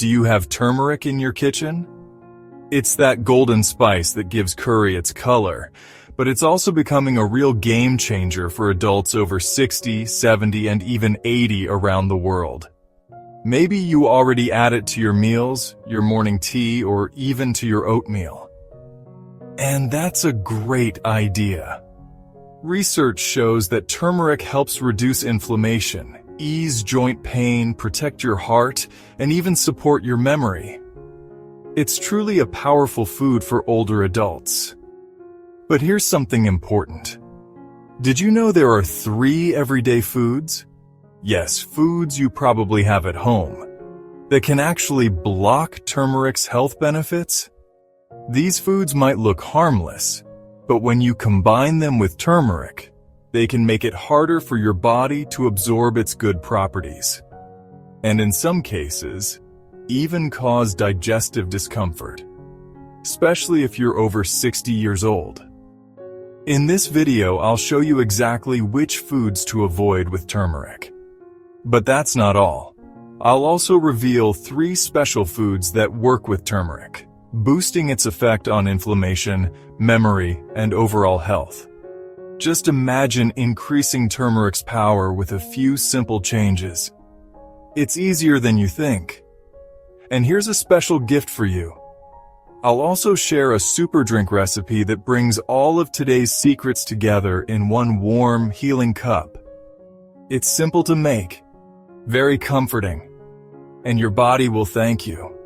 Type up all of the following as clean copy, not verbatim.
Do you have turmeric in your kitchen? It's that golden spice that gives curry its color, but it's also becoming a real game changer for adults over 60, 70, and even 80 around the world. Maybe you already add it to your meals, your morning tea, or even to your oatmeal. And that's a great idea. Research shows that turmeric helps reduce inflammation, ease joint pain, protect your heart, and even support your memory. It's truly a powerful food for older adults. But here's something important. Did you know there are 3 everyday foods? Yes, foods you probably have at home that can actually block turmeric's health benefits? These foods might look harmless, but when you combine them with turmeric, they can make it harder for your body to absorb its good properties. And in some cases, even cause digestive discomfort, especially if you're over 60 years old. In this video, I'll show you exactly which foods to avoid with turmeric. But that's not all. I'll also reveal 3 special foods that work with turmeric, boosting its effect on inflammation, memory, and overall health. Just imagine increasing turmeric's power with a few simple changes. It's easier than you think. And here's a special gift for you. I'll also share a super drink recipe that brings all of today's secrets together in one warm, healing cup. It's simple to make, very comforting, and your body will thank you.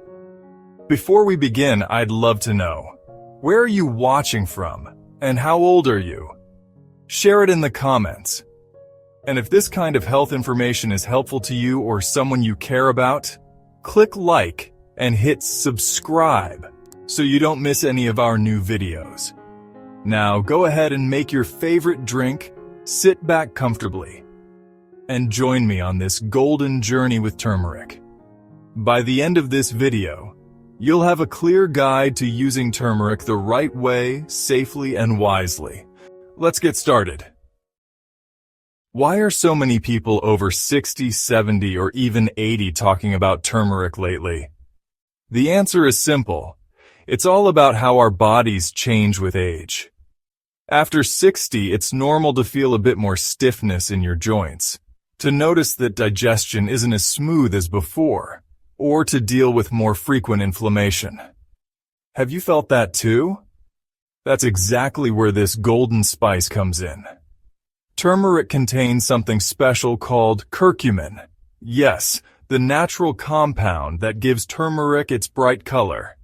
Before we begin, I'd love to know, where are you watching from, and how old are you? Share it in the comments. And if this kind of health information is helpful to you or someone you care about, click like and hit subscribe so you don't miss any of our new videos. Now go ahead and make your favorite drink, sit back comfortably, and join me on this golden journey with turmeric. By the end of this video, you'll have a clear guide to using turmeric the right way, safely and wisely. Let's get started. Why are so many people over 60, 70, or even 80 talking about turmeric lately? The answer is simple. It's all about how our bodies change with age. After 60, it's normal to feel a bit more stiffness in your joints, to notice that digestion isn't as smooth as before, or to deal with more frequent inflammation. Have you felt that too? That's exactly where this golden spice comes in. Turmeric contains something special called curcumin. Yes, the natural compound that gives turmeric its bright color.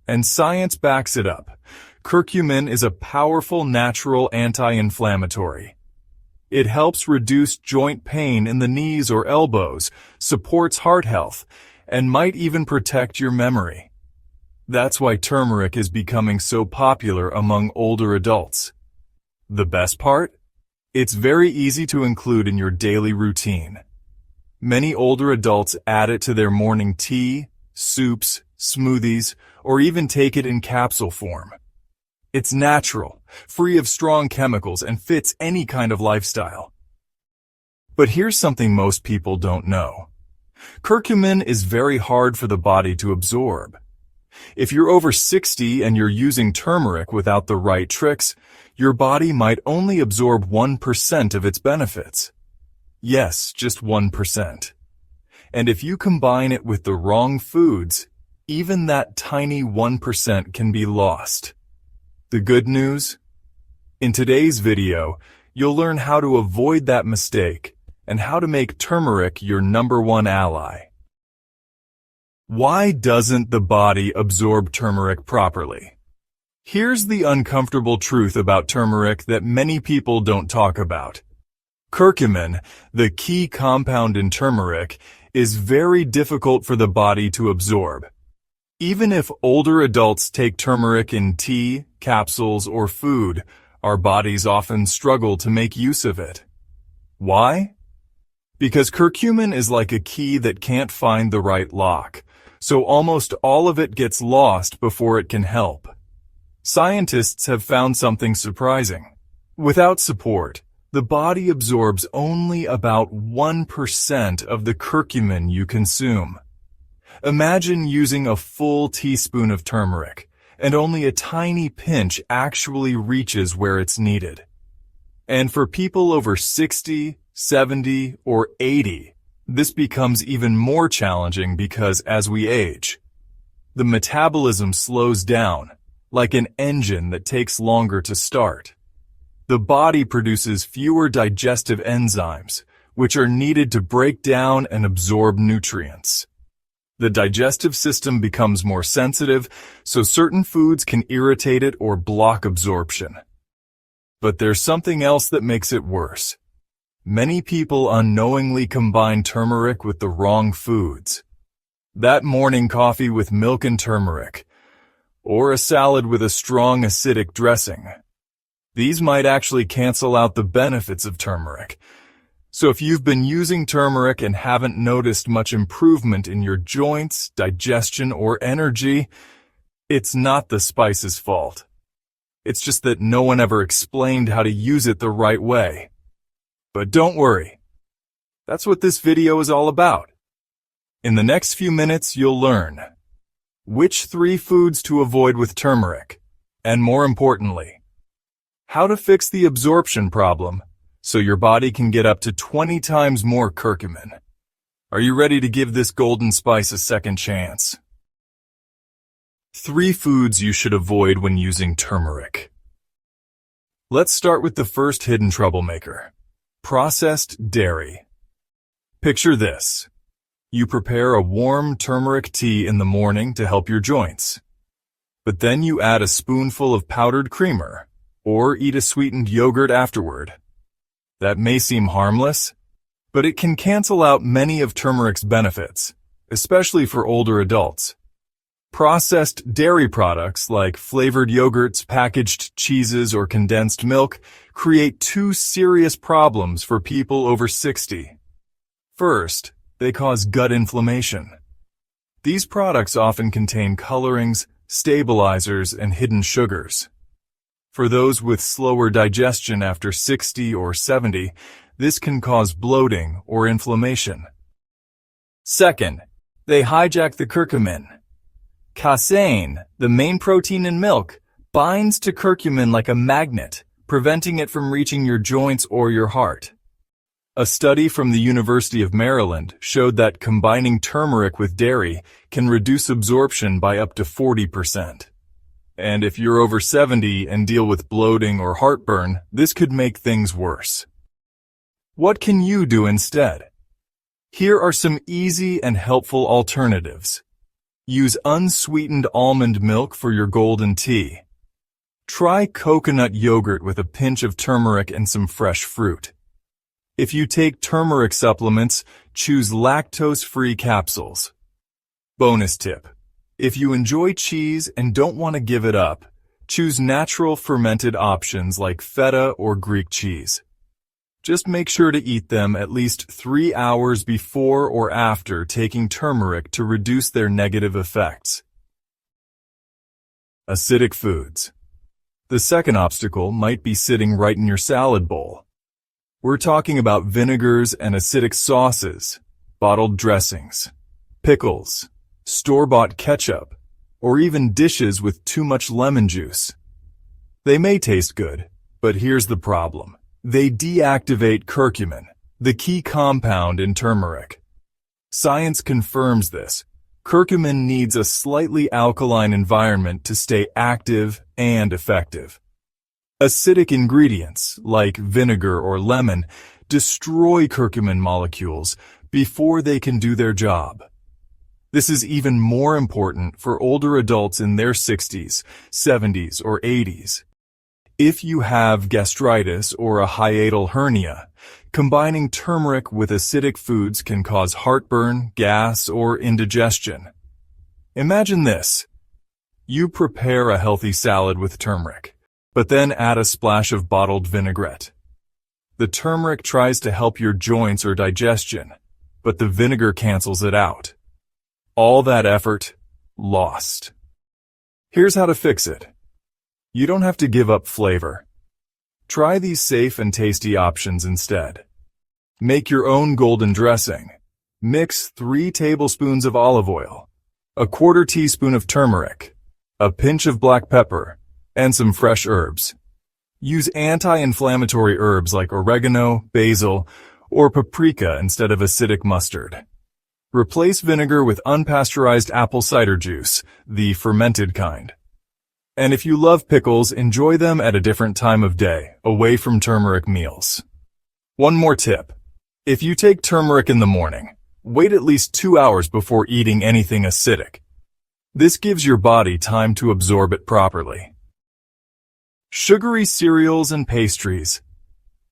And science backs it up. Curcumin is a powerful natural anti-inflammatory. It helps reduce joint pain in the knees or elbows, supports heart health, and might even protect your memory. That's why turmeric is becoming so popular among older adults. The best part? It's very easy to include in your daily routine. Many older adults add it to their morning tea, soups, smoothies, or even take it in capsule form. It's natural, free of strong chemicals, and fits any kind of lifestyle. But here's something most people don't know. Curcumin is very hard for the body to absorb. If you're over 60 and you're using turmeric without the right tricks, your body might only absorb 1% of its benefits. Yes, just 1%. And if you combine it with the wrong foods, even that tiny 1% can be lost. The good news? In today's video, you'll learn how to avoid that mistake and how to make turmeric your #1 ally. Why doesn't the body absorb turmeric properly? Here's the uncomfortable truth about turmeric that many people don't talk about. Curcumin, the key compound in turmeric, is very difficult for the body to absorb. Even if older adults take turmeric in tea, capsules, or food, our bodies often struggle to make use of it. Why? Because curcumin is like a key that can't find the right lock, so almost all of it gets lost before it can help. Scientists have found something surprising. Without support, the body absorbs only about 1% of the curcumin you consume. Imagine using a full teaspoon of turmeric, and only a tiny pinch actually reaches where it's needed. And for people over 60, 70, or 80, this becomes even more challenging because as we age, the metabolism slows down, like an engine that takes longer to start. The body produces fewer digestive enzymes, which are needed to break down and absorb nutrients. The digestive system becomes more sensitive, so certain foods can irritate it or block absorption. But there's something else that makes it worse. Many people unknowingly combine turmeric with the wrong foods. That morning coffee with milk and turmeric, or a salad with a strong acidic dressing. These might actually cancel out the benefits of turmeric. So if you've been using turmeric and haven't noticed much improvement in your joints, digestion, or energy, it's not the spice's fault. It's just that no one ever explained how to use it the right way. But don't worry. That's what this video is all about. In the next few minutes, you'll learn which 3 foods to avoid with turmeric, and more importantly, how to fix the absorption problem so your body can get up to 20 times more curcumin. Are you ready to give this golden spice a second chance? 3 foods you should avoid when using turmeric. Let's start with the first hidden troublemaker, processed dairy. Picture this. You prepare a warm turmeric tea in the morning to help your joints. But then you add a spoonful of powdered creamer, or eat a sweetened yogurt afterward. That may seem harmless, but it can cancel out many of turmeric's benefits, especially for older adults. Processed dairy products like flavored yogurts, packaged cheeses, or condensed milk create 2 serious problems for people over 60. First, they cause gut inflammation. These products often contain colorings, stabilizers, and hidden sugars. For those with slower digestion after 60 or 70, this can cause bloating or inflammation. Second, they hijack the curcumin. Casein, the main protein in milk, binds to curcumin like a magnet, preventing it from reaching your joints or your heart. A study from the University of Maryland showed that combining turmeric with dairy can reduce absorption by up to 40%. And if you're over 70 and deal with bloating or heartburn, this could make things worse. What can you do instead? Here are some easy and helpful alternatives. Use unsweetened almond milk for your golden tea. Try coconut yogurt with a pinch of turmeric and some fresh fruit. If you take turmeric supplements, choose lactose-free capsules. Bonus tip. If you enjoy cheese and don't want to give it up, choose natural fermented options like feta or Greek cheese. Just make sure to eat them at least 3 hours before or after taking turmeric to reduce their negative effects. Acidic foods. The second obstacle might be sitting right in your salad bowl. We're talking about vinegars and acidic sauces, bottled dressings, pickles, store-bought ketchup, or even dishes with too much lemon juice. They may taste good, but here's the problem. They deactivate curcumin, the key compound in turmeric. Science confirms this. Curcumin needs a slightly alkaline environment to stay active and effective. Acidic ingredients, like vinegar or lemon, destroy curcumin molecules before they can do their job. This is even more important for older adults in their 60s, 70s, or 80s. If you have gastritis or a hiatal hernia, combining turmeric with acidic foods can cause heartburn, gas, or indigestion. Imagine this. You prepare a healthy salad with turmeric, but then add a splash of bottled vinaigrette. The turmeric tries to help your joints or digestion, but the vinegar cancels it out. All that effort, lost. Here's how to fix it. You don't have to give up flavor. Try these safe and tasty options instead. Make your own golden dressing. Mix 3 tablespoons of olive oil, a quarter teaspoon of turmeric, a pinch of black pepper, and some fresh herbs. Use anti-inflammatory herbs like oregano, basil, or paprika instead of acidic mustard. Replace vinegar with unpasteurized apple cider juice, the fermented kind. And if you love pickles, enjoy them at a different time of day, away from turmeric meals. One more tip. If you take turmeric in the morning, wait at least 2 hours before eating anything acidic. This gives your body time to absorb it properly. Sugary cereals and pastries.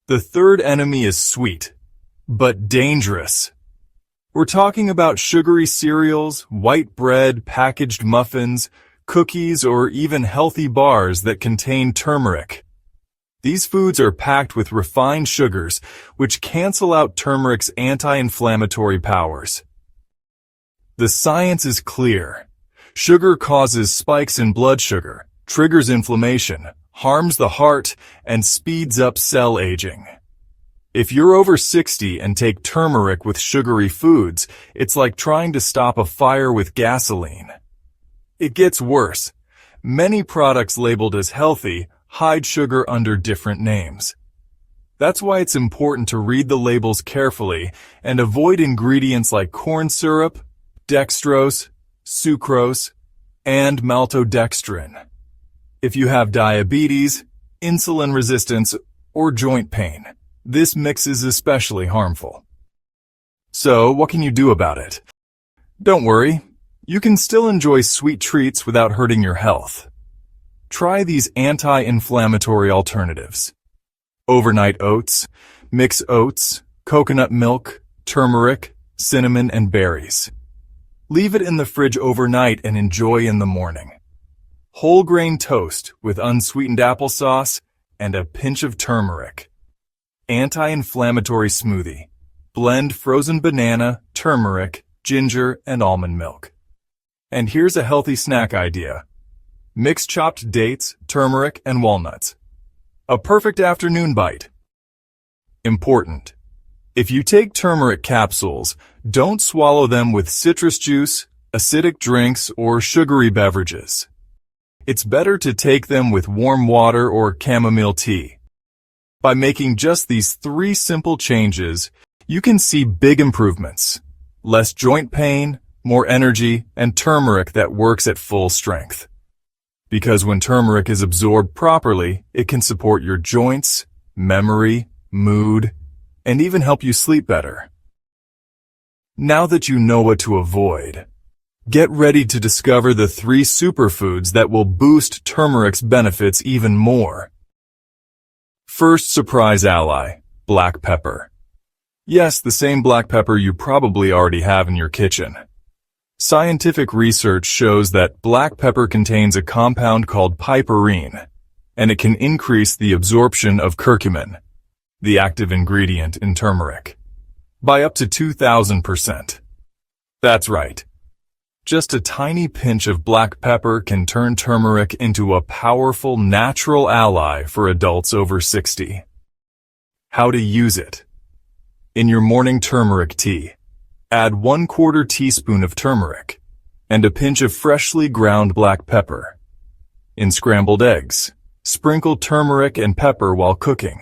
The third enemy is sweet, but dangerous. We're talking about sugary cereals, white bread, packaged muffins, cookies, or even healthy bars that contain turmeric. These foods are packed with refined sugars, which cancel out turmeric's anti-inflammatory powers. The science is clear. Sugar causes spikes in blood sugar, triggers inflammation, harms the heart, and speeds up cell aging. If you're over 60 and take turmeric with sugary foods, it's like trying to stop a fire with gasoline. It gets worse. Many products labeled as healthy hide sugar under different names. That's why it's important to read the labels carefully and avoid ingredients like corn syrup, dextrose, sucrose, and maltodextrin. If you have diabetes, insulin resistance, or joint pain, this mix is especially harmful. So, what can you do about it? Don't worry. You can still enjoy sweet treats without hurting your health. Try these anti-inflammatory alternatives. Overnight oats, mix oats, coconut milk, turmeric, cinnamon, and berries. Leave it in the fridge overnight and enjoy in the morning. Whole grain toast with unsweetened applesauce and a pinch of turmeric. Anti-inflammatory smoothie. Blend frozen banana, turmeric, ginger, and almond milk. And here's a healthy snack idea. Mix chopped dates, turmeric, and walnuts. A perfect afternoon bite. Important. If you take turmeric capsules, don't swallow them with citrus juice, acidic drinks, or sugary beverages. It's better to take them with warm water or chamomile tea. By making just these 3 simple changes, you can see big improvements. Less joint pain, more energy, and turmeric that works at full strength. Because when turmeric is absorbed properly, it can support your joints, memory, mood, and even help you sleep better. Now that you know what to avoid, get ready to discover the 3 superfoods that will boost turmeric's benefits even more. First surprise ally, black pepper. Yes, the same black pepper you probably already have in your kitchen. Scientific research shows that black pepper contains a compound called piperine, and it can increase the absorption of curcumin, the active ingredient in turmeric, by up to 2,000%. That's right. Just a tiny pinch of black pepper can turn turmeric into a powerful natural ally for adults over 60. How to use it. In your morning turmeric tea, add 1/4 teaspoon of turmeric and a pinch of freshly ground black pepper. In scrambled eggs, sprinkle turmeric and pepper while cooking.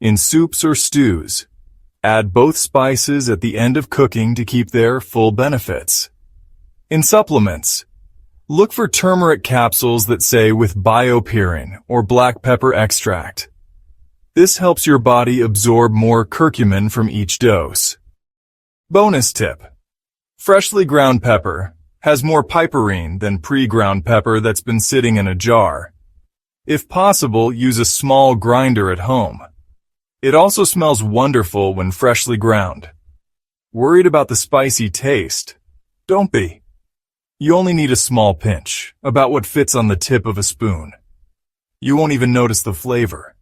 In soups or stews, add both spices at the end of cooking to keep their full benefits. In supplements, look for turmeric capsules that say with biopyrin or black pepper extract. This helps your body absorb more curcumin from each dose. Bonus tip. Freshly ground pepper has more piperine than pre-ground pepper that's been sitting in a jar. If possible, use a small grinder at home. It also smells wonderful when freshly ground. Worried about the spicy taste? Don't be. You only need a small pinch, about what fits on the tip of a spoon. You won't even notice the flavor.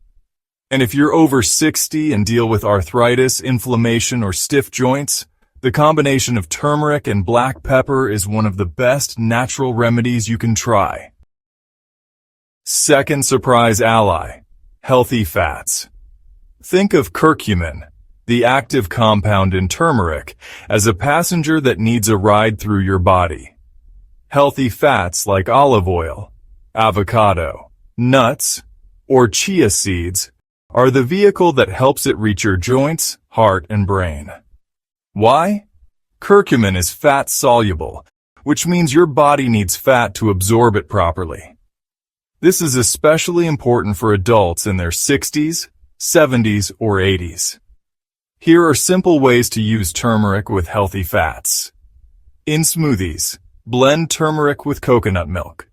And if you're over 60 and deal with arthritis, inflammation, or stiff joints, the combination of turmeric and black pepper is one of the best natural remedies you can try. Second surprise ally, healthy fats. Think of curcumin, the active compound in turmeric, as a passenger that needs a ride through your body. Healthy fats like olive oil, avocado, nuts, or chia seeds are the vehicle that helps it reach your joints, heart, and brain. Why? Curcumin is fat-soluble, which means your body needs fat to absorb it properly. This is especially important for adults in their 60s, 70s, or 80s. Here are simple ways to use turmeric with healthy fats. In smoothies, blend turmeric with coconut milk.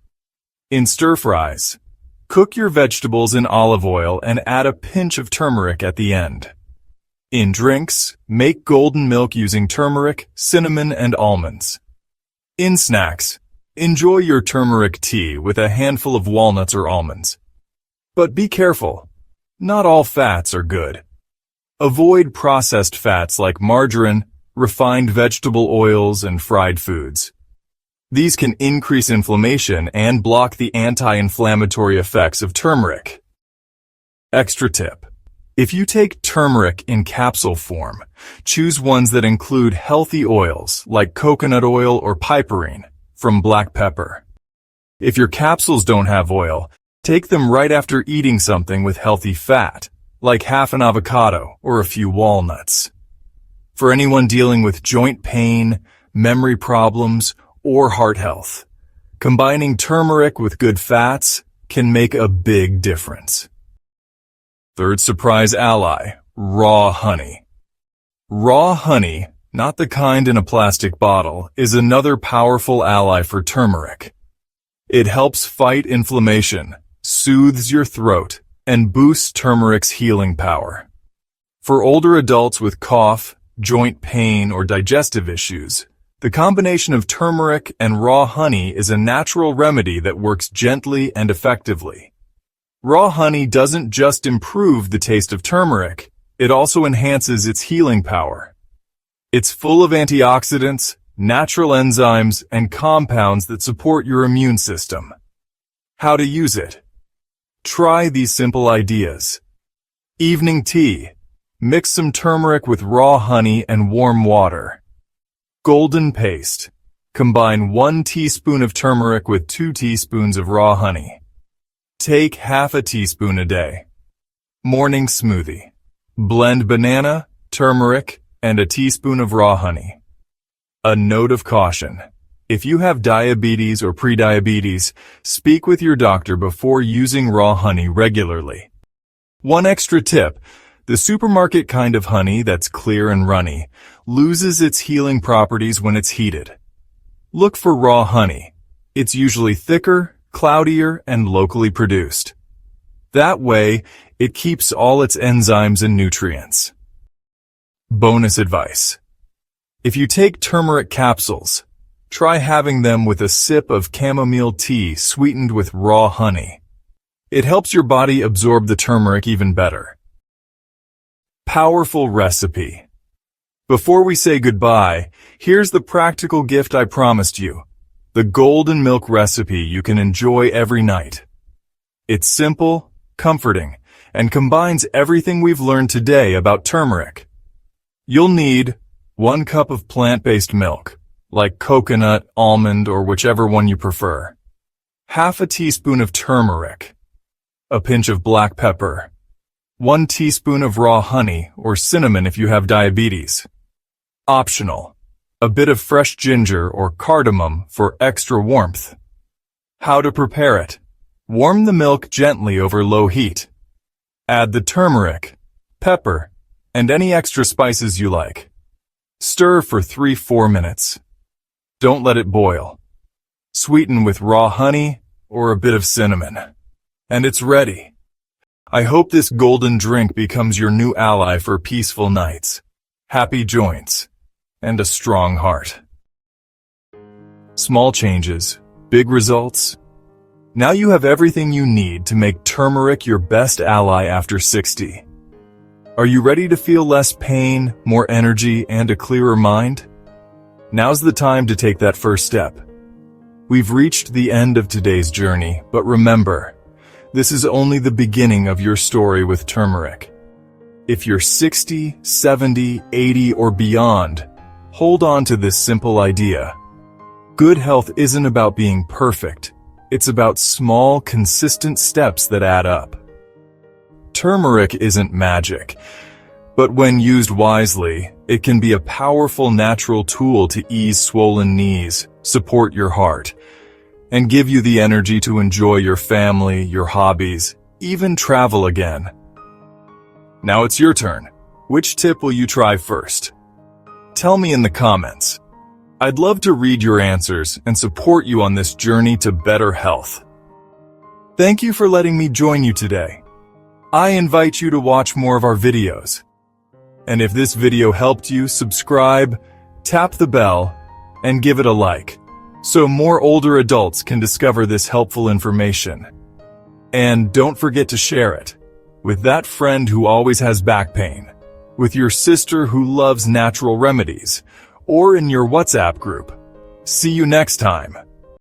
In stir-fries, cook your vegetables in olive oil and add a pinch of turmeric at the end. In drinks, make golden milk using turmeric, cinnamon, and almonds. In snacks, enjoy your turmeric tea with a handful of walnuts or almonds. But be careful, not all fats are good. Avoid processed fats like margarine, refined vegetable oils, and fried foods. These can increase inflammation and block the anti-inflammatory effects of turmeric. Extra tip: if you take turmeric in capsule form, choose ones that include healthy oils like coconut oil or piperine from black pepper. If your capsules don't have oil, take them right after eating something with healthy fat, like half an avocado or a few walnuts. For anyone dealing with joint pain, memory problems, or heart health, combining turmeric with good fats can make a big difference. Third surprise ally, raw honey. Raw honey, not the kind in a plastic bottle, is another powerful ally for turmeric. It helps fight inflammation, soothes your throat, and boosts turmeric's healing power. For older adults with cough, joint pain, or digestive issues, the combination of turmeric and raw honey is a natural remedy that works gently and effectively. Raw honey doesn't just improve the taste of turmeric, it also enhances its healing power. It's full of antioxidants, natural enzymes, and compounds that support your immune system. How to use it? Try these simple ideas. Evening tea. Mix some turmeric with raw honey and warm water. Golden paste. Combine 1 teaspoon of turmeric with 2 teaspoons of raw honey. Take half a teaspoon a day. Morning smoothie. Blend banana, turmeric, and a teaspoon of raw honey. A note of caution. If you have diabetes or prediabetes, speak with your doctor before using raw honey regularly. One extra tip: the supermarket kind of honey that's clear and runny loses its healing properties when it's heated. Look for raw honey. It's usually thicker, cloudier, and locally produced. That way, it keeps all its enzymes and nutrients. Bonus advice: if you take turmeric capsules, try having them with a sip of chamomile tea sweetened with raw honey. It helps your body absorb the turmeric even better. Powerful recipe. Before we say goodbye, here's the practical gift I promised you: the golden milk recipe you can enjoy every night. It's simple, comforting, and combines everything we've learned today about turmeric. You'll need 1 cup of plant-based milk, like coconut, almond, or whichever one you prefer. Half a teaspoon of turmeric. A pinch of black pepper. 1 teaspoon of raw honey or cinnamon if you have diabetes. Optional: a bit of fresh ginger or cardamom for extra warmth. How to prepare it? Warm the milk gently over low heat. Add the turmeric, pepper, and any extra spices you like. Stir for 3-4 minutes. Don't let it boil. Sweeten with raw honey or a bit of cinnamon. And it's ready. I hope this golden drink becomes your new ally for peaceful nights, happy joints, and a strong heart. Small changes, big results. Now you have everything you need to make turmeric your best ally after 60. Are you ready to feel less pain, more energy, and a clearer mind? Now's the time to take that first step. We've reached the end of today's journey, but remember, this is only the beginning of your story with turmeric. If you're 60, 70, 80, or beyond, hold on to this simple idea. Good health isn't about being perfect. It's about small, consistent steps that add up. Turmeric isn't magic, but when used wisely, it can be a powerful natural tool to ease swollen knees, support your heart, and give you the energy to enjoy your family, your hobbies, even travel again. Now it's your turn. Which tip will you try first? Tell me in the comments. I'd love to read your answers and support you on this journey to better health. Thank you for letting me join you today. I invite you to watch more of our videos. And if this video helped you, subscribe, tap the bell, and give it a like, so more older adults can discover this helpful information. And don't forget to share it with that friend who always has back pain, with your sister who loves natural remedies, or in your WhatsApp group. See you next time.